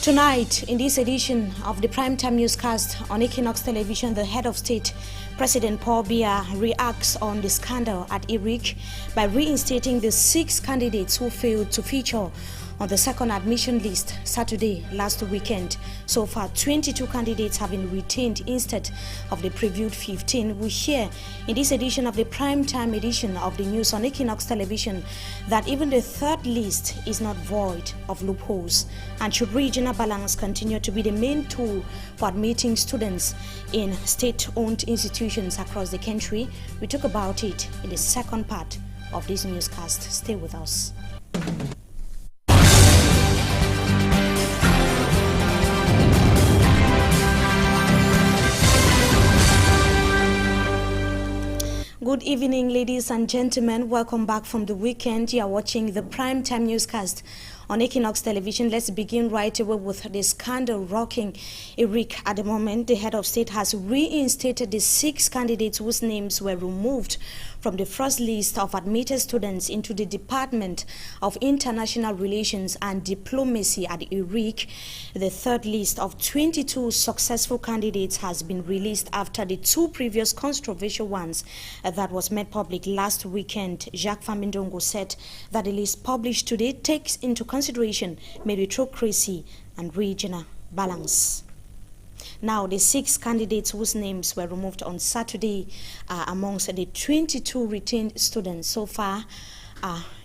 Tonight, in this edition of the Primetime Newscast on Equinox Television, the head of state, President Paul Biya, reacts on the scandal at ERIC by reinstating the 6 candidates who failed to feature on the second admission list Saturday last weekend. So far, 22 candidates have been retained instead of the previewed 15. We hear in this edition of the Primetime edition of the news on Equinox Television that even the third list is not void of loopholes. And should regional balance continue to be the main tool for admitting students in state-owned institutions across the country? We talk about it in the second part of this newscast. Stay with us. Good evening, ladies and gentlemen. Welcome back from the weekend. You are watching the Primetime Newscast on Equinox Television. Let's begin right away with the scandal rocking ERIC. At the moment, the head of state has reinstated the 6 candidates whose names were removed from the first list of admitted students into the Department of International Relations and Diplomacy at ERIC. The third list of 22 successful candidates has been released after the 2 previous controversial ones that was made public last weekend. Jacques Famindongo said that the list published today takes into consideration meritocracy and regional balance. Now, the 6 candidates whose names were removed on Saturday are amongst the 22 retained students. So far,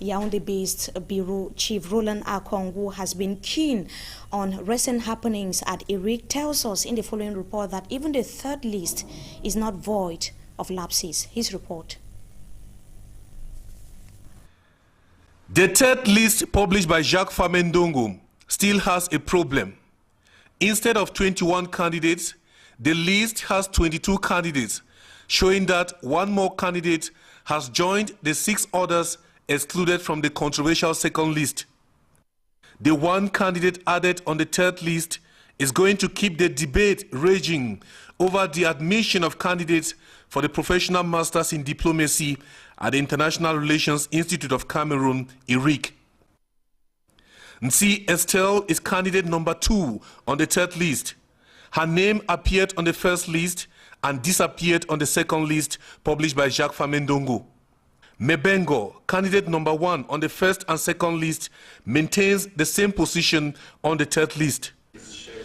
Yaoundé-based Bureau Chief Roland Akong, who has been keen on recent happenings at ERIC, tells us in the following report that even the third list is not void of lapses. His report. The third list published by Jacques Famindongo still has a problem. Instead of 21 candidates, the list has 22 candidates, showing that one more candidate has joined the 6 others excluded from the controversial second list. The one candidate added on the third list is going to keep the debate raging over the admission of candidates for the Professional Masters in Diplomacy at the International Relations Institute of Cameroon, ERIC. Nsi Estelle is candidate number 2 on the third list. Her name appeared on the first list and disappeared on the second list published by Jacques Famindongo. Mebengo, candidate number 1 on the first and second list, maintains the same position on the third list.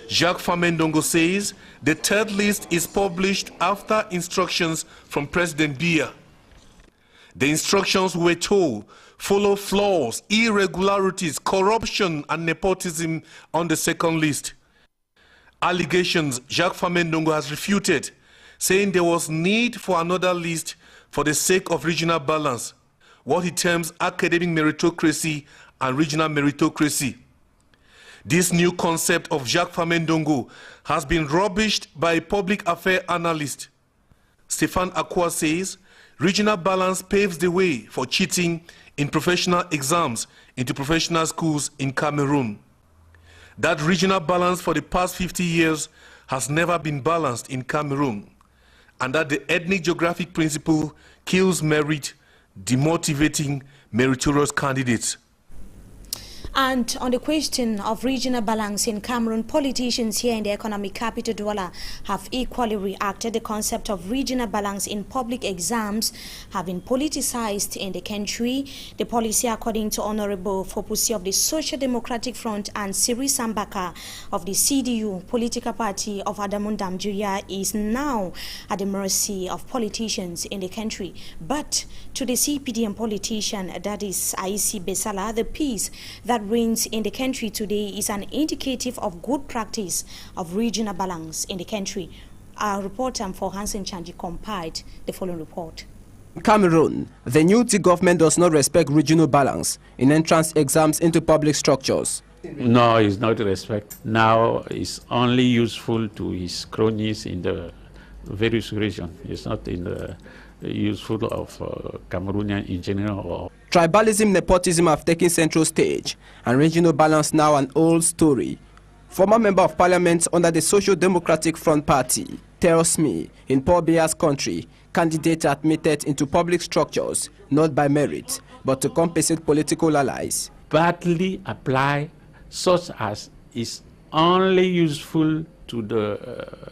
Jacques Famindongo says the third list is published after instructions from President Biya. The instructions, we were told, follow flaws, irregularities, corruption, and nepotism on the second list. Allegations Jacques Famindongo has refuted, saying there was need for another list for the sake of regional balance, what he terms academic meritocracy and regional meritocracy. This new concept of Jacques Famindongo has been rubbished by a public affairs analyst. Stéphane Akwa says regional balance paves the way for cheating in professional exams into professional schools in Cameroon. That regional balance for the past 50 years has never been balanced in Cameroon, and that the ethnic geographic principle kills merit, demotivating meritorious candidates. And on the question of regional balance in Cameroon, politicians here in the economic capital Douala have equally reacted. The concept of regional balance in public exams have been politicized in the country. The policy, according to Honorable Fopusi of the Social Democratic Front and Siri Sambaka of the CDU political party of Adamu Damjuya, is now at the mercy of politicians in the country. But to the CPDM politician, that is Aisi Besala, the peace that reigns in the country today is an indicative of good practice of regional balance in the country. Our reporter for Hansen Chanji compiled the following report. In Cameroon, the new T government does not respect regional balance in entrance exams into public structures. No, it's not respect. Now it's only useful to his cronies in the various regions. It's not in the useful of Cameroonian in general. Tribalism, nepotism have taken central stage, and regional balance now an old story. Former member of parliament under the Social Democratic Front Party tells me in Paul Biya's country, candidates are admitted into public structures not by merit, but to compensate political allies. Badly apply, such as is only useful to the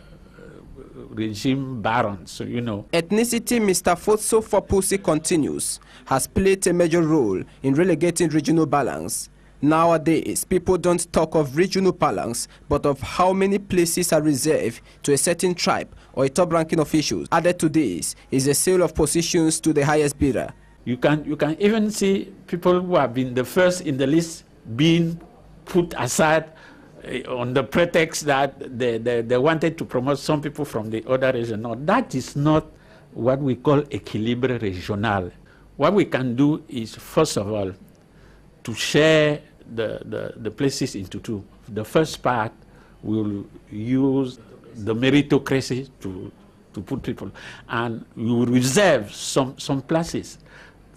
regime barons, you know. Ethnicity, Mr. Fotso Fopusi continues, has played a major role in relegating regional balance. Nowadays, people don't talk of regional balance, but of how many places are reserved to a certain tribe or a top-ranking officials. Added to this is the sale of positions to the highest bidder. You can even see people who have been the first in the list being put aside on the pretext that they wanted to promote some people from the other region. No, that is not what we call équilibre régional. What we can do is, first of all, to share the places into two. The first part will use the meritocracy to put people, and we will reserve some places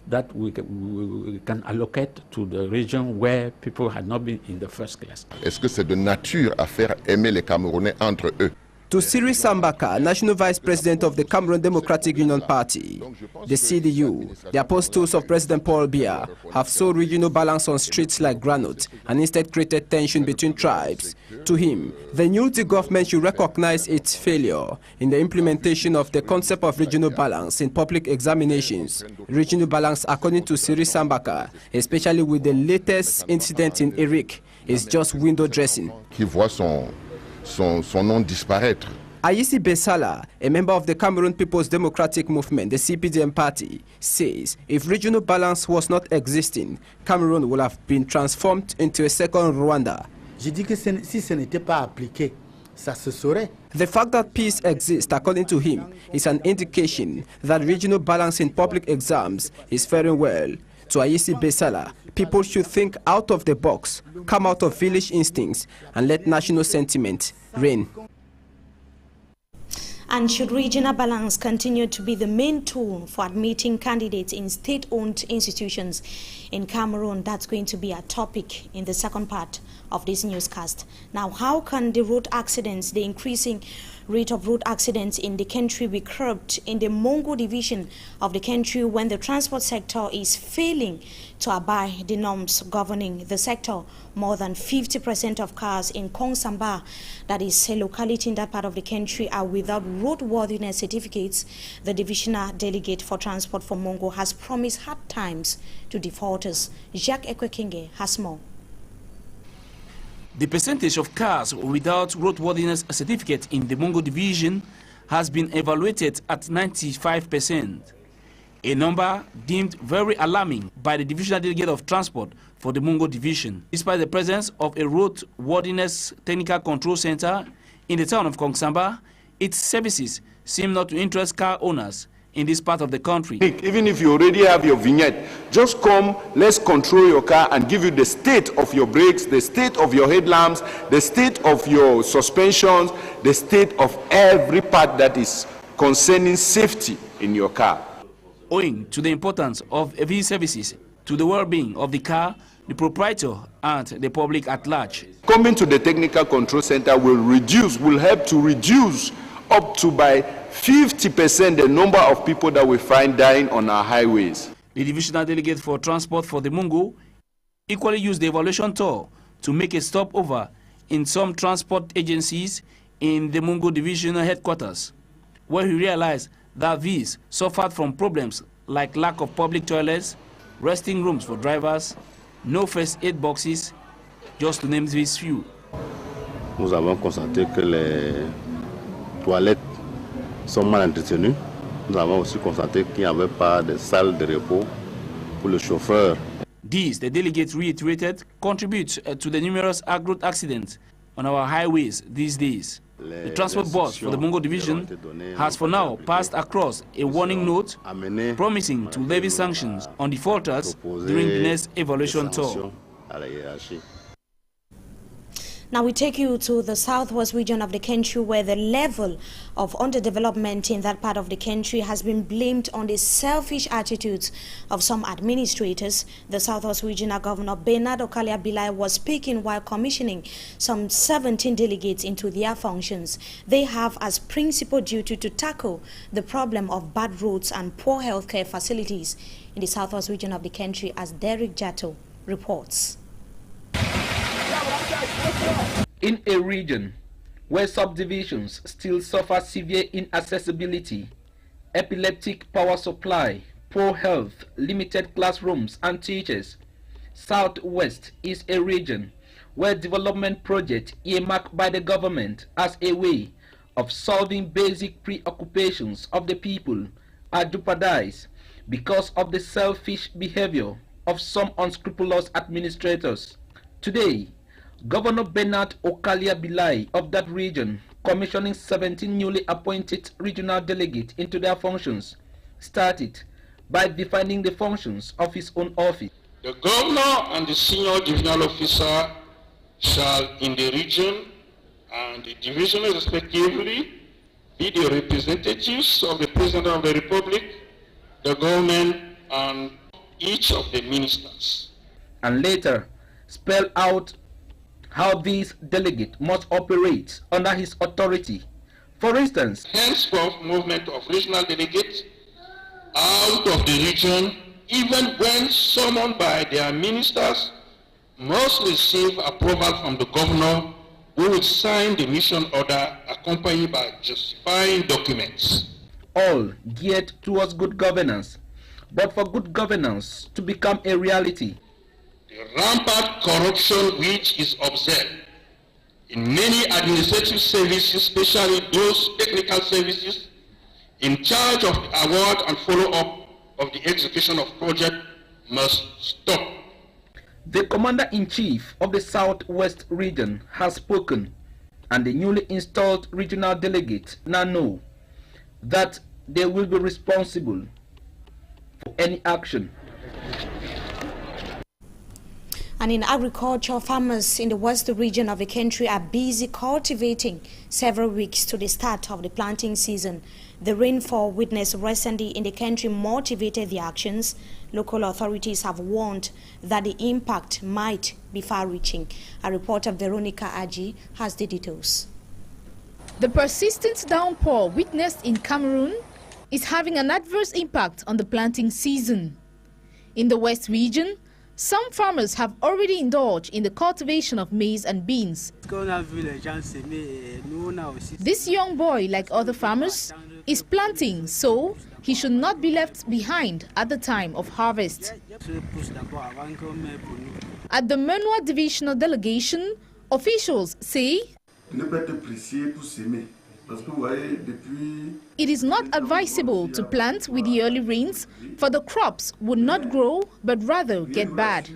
that we can allocate to the region where people had not been in the first class. Est-ce que c'est de nature à faire aimer les Camerounais entre eux? To Siri Sambaka, National Vice President of the Cameroon Democratic Union Party, the CDU, the apostles of President Paul Biya, have sold regional balance on streets like granite and instead created tension between tribes. To him, the new government should recognize its failure in the implementation of the concept of regional balance in public examinations. Regional balance, according to Siri Sambaka, especially with the latest incident in Eric, is just window dressing. Qui voit son nom disparaître. Ayisi Besala, a member of the Cameroon People's Democratic Movement, the CPDM party, says if regional balance was not existing, Cameroon would have been transformed into a second Rwanda. Je dis que si ce n'était pas appliqué, ça se saurait. The fact that peace exists, according to him, is an indication that regional balance in public exams is faring well. To Ayisi Besala, people should think out of the box, come out of village instincts, and let national sentiment reign. And should regional balance continue to be the main tool for admitting candidates in state-owned institutions in Cameroon? That's going to be a topic in the second part of this newscast. Now, how can the road accidents, the increasing rate of road accidents in the country be curbed in the Mongo division of the country when the transport sector is failing to abide the norms governing the sector? More than 50% of cars in Kongsamba, that is a locality in that part of the country, are without roadworthiness certificates. The divisional delegate for transport for Mongo has promised hard times to defaulters. Jacques Ekwekinge has more. The percentage of cars without roadworthiness certificate in the Mongo division has been evaluated at 95%, a number deemed very alarming by the divisional delegate of transport for the Mongo division. Despite the presence of a roadworthiness technical control center in the town of Kongsamba, its services seem not to interest car owners in this part of the country. Even if you already have your vignette, just come, let's control your car and give you the state of your brakes, the state of your headlamps, the state of your suspensions, the state of every part that is concerning safety in your car. Owing to the importance of these services to the well-being of the car, the proprietor and the public at large. Coming to the technical control center will help to reduce up to by 50% the number of people that we find dying on our highways. The divisional delegate for transport for the Mongo equally used the evaluation tour to make a stopover in some transport agencies in the Mongo divisional headquarters, where he realized that these suffered from problems like lack of public toilets, resting rooms for drivers, no first aid boxes, just to name these few. Nous avons constaté que les toilettes sont mal entretenues. Nous avons aussi constaté qu'il n'y avait pas de salle de repos pour le chauffeur. These, the delegate reiterated, contribute to the numerous road accidents on our highways these days. The transport board for the Mongo division has for now passed across a warning note promising to levy sanctions on defaulters during the next evaluation tour. Now we take you to the southwest region of the country, where the level of underdevelopment in that part of the country has been blamed on the selfish attitudes of some administrators. The southwest regional governor Bernard Okalia Bilai was speaking while commissioning some 17 delegates into their functions. They have as principal duty to tackle the problem of bad roads and poor healthcare facilities in the southwest region of the country, as Derek Jato reports. In a region where subdivisions still suffer severe inaccessibility, epileptic power supply, poor health, limited classrooms and teachers, Southwest is a region where development projects earmarked by the government as a way of solving basic preoccupations of the people are jeopardized because of the selfish behavior of some unscrupulous administrators. Today, Governor Bernard Okalia-Bilai of that region, commissioning 17 newly appointed regional delegates into their functions, started by defining the functions of his own office. The governor and the senior divisional officer shall, in the region and the division respectively, be the representatives of the President of the Republic, the government, and each of the ministers. And later, spell out how these delegates must operate under his authority. For instance, henceforth movement of regional delegates out of the region, even when summoned by their ministers, must receive approval from the governor, who will sign the mission order accompanied by justifying documents. All geared towards good governance. But for good governance to become a reality, the rampant corruption which is observed in many administrative services, especially those technical services in charge of the award and follow-up of the execution of project, must stop. The Commander-in-Chief of the Southwest region has spoken, and the newly installed regional delegates now know that they will be responsible for any action. And in agriculture, farmers in the west region of the country are busy cultivating several weeks to the start of the planting season. The rainfall witnessed recently in the country motivated the actions. Local authorities have warned that the impact might be far-reaching. Our reporter Veronica Aji has the details. The persistent downpour witnessed in Cameroon is having an adverse impact on the planting season. In the west region, some farmers have already indulged in the cultivation of maize and beans. This young boy, like other farmers, is planting, so he should not be left behind at the time of harvest. At the Menua Divisional Delegation, officials say it is not advisable to plant with the early rains, for the crops would not grow but rather get bad.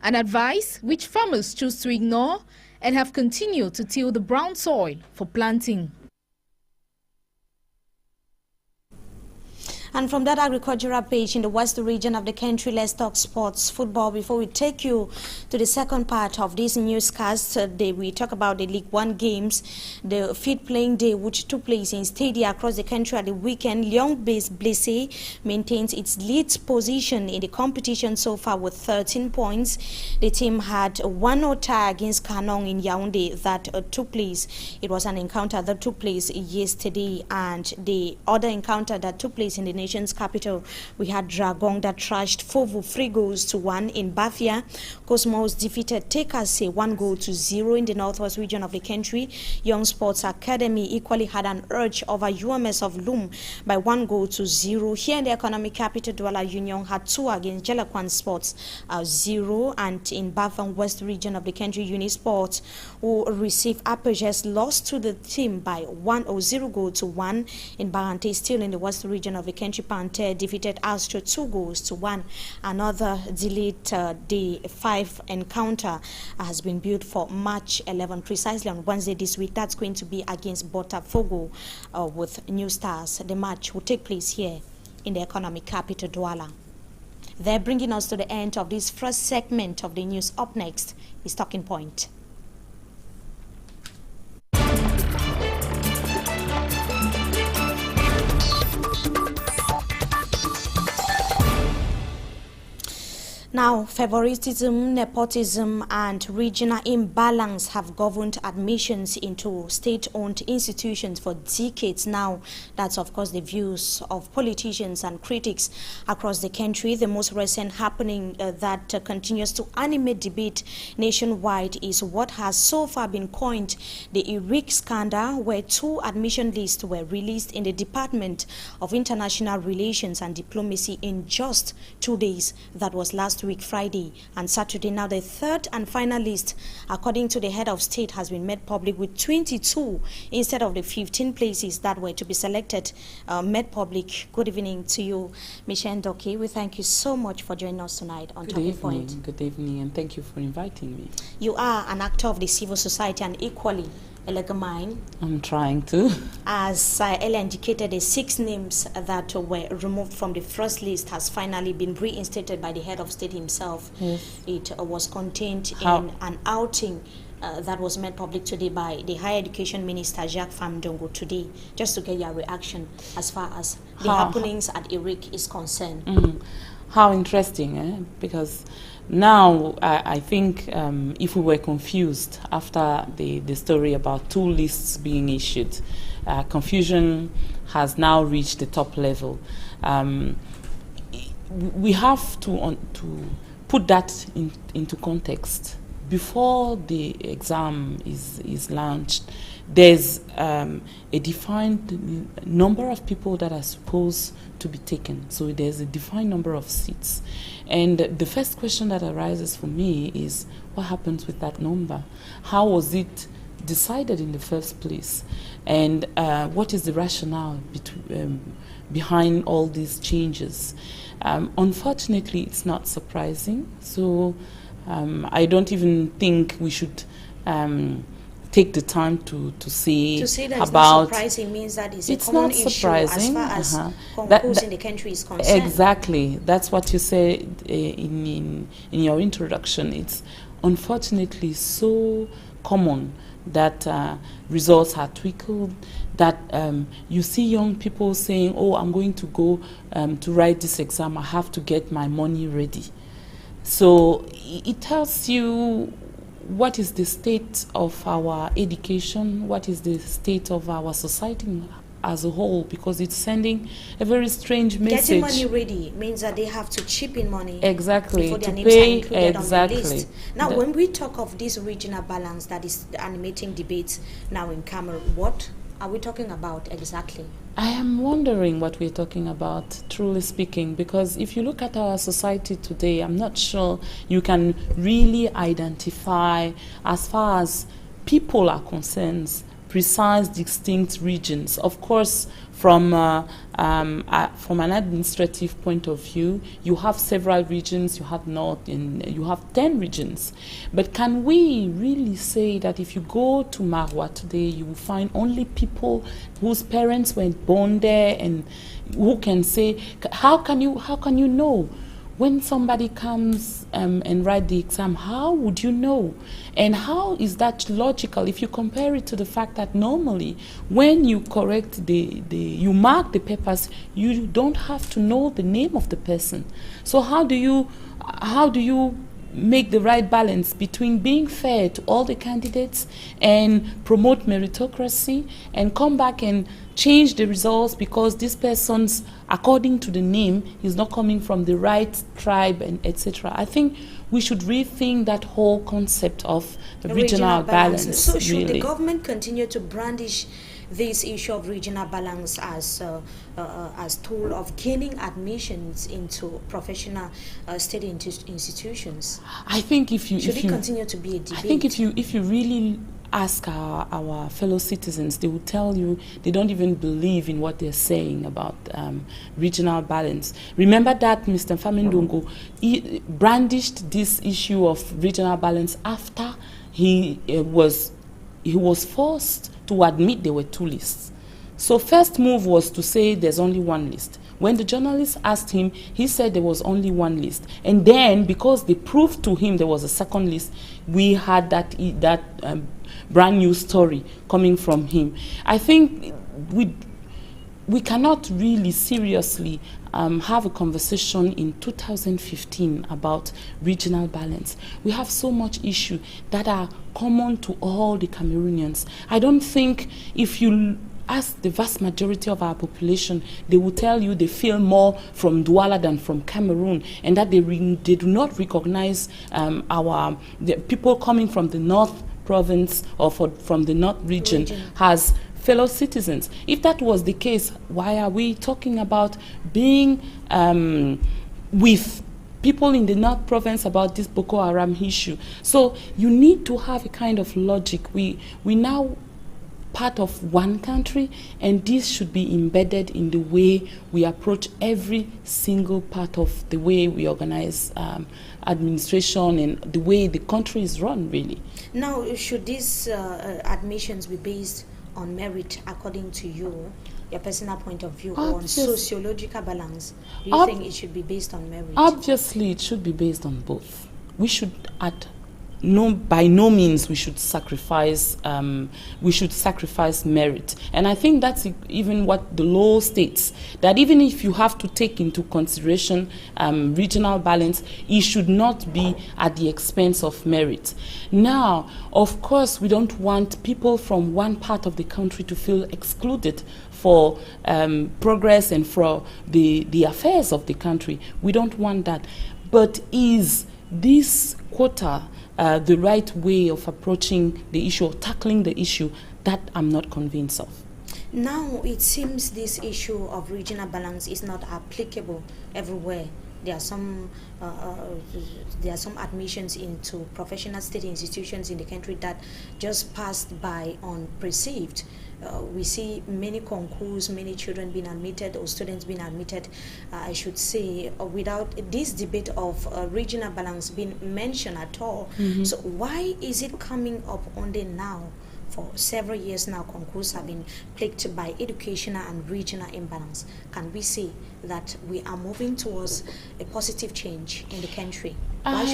An advice which farmers choose to ignore and have continued to till the brown soil for planting. And from that agricultural page in the west region of the country, let's talk sports football before we take you to the second part of this newscast. We talk about the League One games, the fifth playing day which took place in stadia across the country at the weekend. Lyon-based Blessé maintains its lead position in the competition so far with 13 points. The team had a 1-0 tie against Kanong in Yaoundé that took place. It was an encounter that took place yesterday, and the other encounter that took place in the nation's capital, we had Dragon that trashed Fovu 3-1 in Bafia. Cosmos defeated Tekase 1-0 in the northwest region of the country. Young Sports Academy equally had an edge over UMS of Loom by 1-0. Here in the economic capital, Douala Union had 2 against Jelakwan Sports 0, and in Bafang West region of the country, Unisports, who received Apages, lost to the team by 0-1 in Barante. Still in the west region of the country, Panther defeated Astro 2-1. Another delayed day 5 encounter has been built for March 11, precisely on Wednesday this week. That's going to be against Botafogo with New Stars. The match will take place here in the economic capital, Douala. They're bringing us to the end of this first segment of the news. Up next is Talking Point. Now, favoritism, nepotism, and regional imbalance have governed admissions into state-owned institutions for decades now. That's, of course, the views of politicians and critics across the country. The most recent happening that continues to animate debate nationwide is what has so far been coined the ERIC scandal, where 2 admission lists were released in the Department of International Relations and Diplomacy in just 2 days. That was last week, Friday and Saturday. Now the 3rd and final list, according to the head of state, has been made public, with 22 instead of the 15 places that were to be selected made public. Good evening to you, Michelle Ndoki. We thank you so much for joining us tonight on Talking Point. Good evening, and thank you for inviting me. You are an actor of the civil society and equally a legal mind. I'm trying to. As earlier indicated, the 6 names that were removed from the first list has finally been reinstated by the head of state himself. Yes. It was contained in an outing that was made public today by the Higher Education Minister, Jacques Famdongo, today, just to get your reaction as far as the happenings at ERIC is concerned. How interesting, eh? Because now I think if we were confused after the story about 2 lists being issued, confusion has now reached the top level. We have to put that into context. Before the exam is launched, there's a defined number of people that are supposed to be taken. So there's a defined number of seats. And the first question that arises for me is, what happens with that number? How was it decided in the first place? And what is the rationale behind all these changes? Unfortunately, it's not surprising. So I don't even think we should take the time to say that about. It's not surprising means that it's a common issue as far as concourse in the country is concerned. Exactly, that's what you said in your introduction. It's unfortunately so common that results are tweaked, that you see young people saying, oh, I'm going to go to write this exam, I have to get my money ready. So it tells you what is the state of our education, what is the state of our society as a whole, because it's sending a very strange message. Getting money ready means that they have to chip in money before their names pay, are included on the list. Now, when we talk of this regional balance that is animating debates now in Cameroon, what are we talking about exactly? I am wondering what we're talking about, truly speaking, because if you look at our society today, I'm not sure you can really identify, as far as people are concerned, precise, distinct regions. Of course, from an administrative point of view, you have several regions, you have north, and you have 10 regions. But can we really say that if you go to Marwa today, you will find only people whose parents were born there, and who can say, how can you know? When somebody comes and write the exam, how would you know? And how is that logical if you compare it to the fact that normally when you correct you mark the papers, you don't have to know the name of the person. So how do you make the right balance between being fair to all the candidates and promote meritocracy, and come back and change the results because this person's, according to the name, is not coming from the right tribe, and etc. I think we should rethink that whole concept of regional balance. So should the government continue to brandish this issue of regional balance as tool of gaining admissions into professional state institutions? I think if you continue to be a debate? I think if you really ask our fellow citizens, they will tell you they don't even believe in what they're saying about regional balance. Remember that Mr. Famdongo brandished this issue of regional balance after he was forced to admit there were 2 lists. So first move was to say there's only 1 list. When the journalists asked him, he said there was only 1 list. And then, because they proved to him there was a second list, we had that brand new story coming from him. I think we cannot really seriously have a conversation in 2015 about regional balance. We have so much issue that are common to all the Cameroonians. I don't think if you ask the vast majority of our population, they will tell you they feel more from Douala than from Cameroon, and that they do not recognize the people coming from the North Province or from the North region as fellow citizens. If that was the case, why are we talking about being with people in the North Province about this Boko Haram issue? So you need to have a kind of logic. We now part of one country, and this should be embedded in the way we approach every single part of the way we organize administration and the way the country is run, really. Now, should these admissions be based on merit, according to you, your personal point of view, or on sociological balance? Do you think it should be based on merit? Obviously, it should be based on both. We should by no means we should sacrifice merit, and I think that's even what the law states, that even if you have to take into consideration regional balance, it should not be at the expense of merit. Now, of course, we don't want people from one part of the country to feel excluded for progress and for the affairs of the country. We don't want that. But is this quota the right way of approaching the issue or tackling the issue? That I'm not convinced of. Now it seems this issue of regional balance is not applicable everywhere. There are some admissions into professional state institutions in the country that just passed by unperceived. We see many concours, many children being admitted, or students being admitted, I should say, without this debate of regional balance being mentioned at all. Mm-hmm. So why is it coming up only now? For several years now, concours have been plagued by educational and regional imbalance. Can we say that we are moving towards a positive change in the country? Why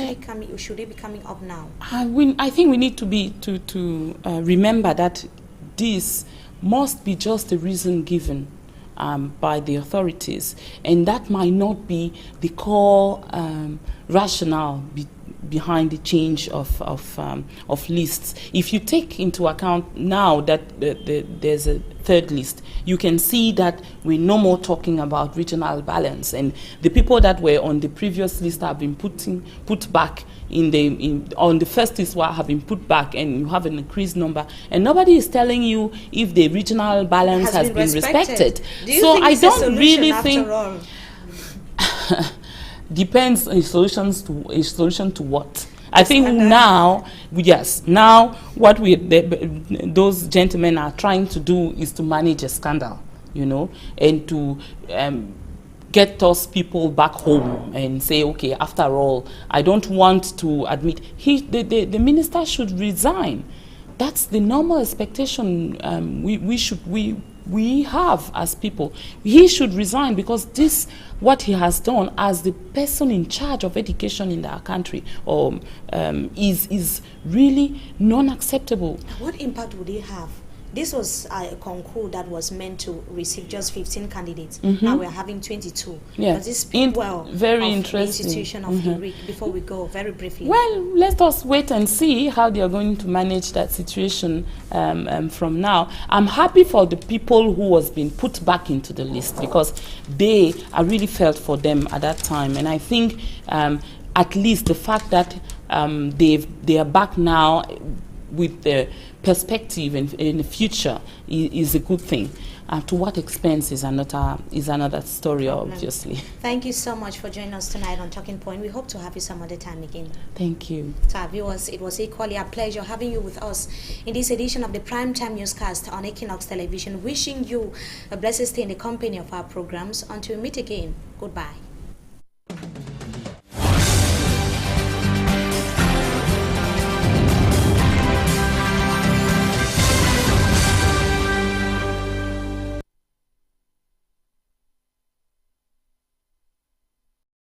should it be coming up now? I think we need to remember that this must be just a reason given by the authorities, and that might not be the core rationale behind the change of lists. If you take into account now that there's a third list, you can see that we're no more talking about regional balance, and the people that were on the previous list have been put back on the first list have been put back, and you have an increased number, and nobody is telling you if the regional balance has been respected. So I don't really think. Depends on a solution to what. I think now, yes, now what those gentlemen are trying to do is to manage a scandal, and to get those people back home and say, okay, after all, I don't want to admit. The minister should resign. That's the normal expectation we have as people. He should resign, because what he has done as the person in charge of education in our country is really non-acceptable. What impact would it have? This was a concours that was meant to receive just 15 candidates. Mm-hmm. Now we're having 22. Yeah. Does this speak well very of interesting. The institution of HIRIC? Before we go, very briefly. Well, let us wait and see how they are going to manage that situation from now. I'm happy for the people who was being put back into the list, because I really felt for them at that time. And I think at least the fact that they are back now with the perspective in the future is a good thing. To what expense is another story, obviously. Thank you so much for joining us tonight on Talking Point. We hope to have you some other time again. Thank you. To our viewers, it was equally a pleasure having you with us in this edition of the Primetime Newscast on Equinox Television. Wishing you a blessed stay in the company of our programs. Until we meet again, goodbye.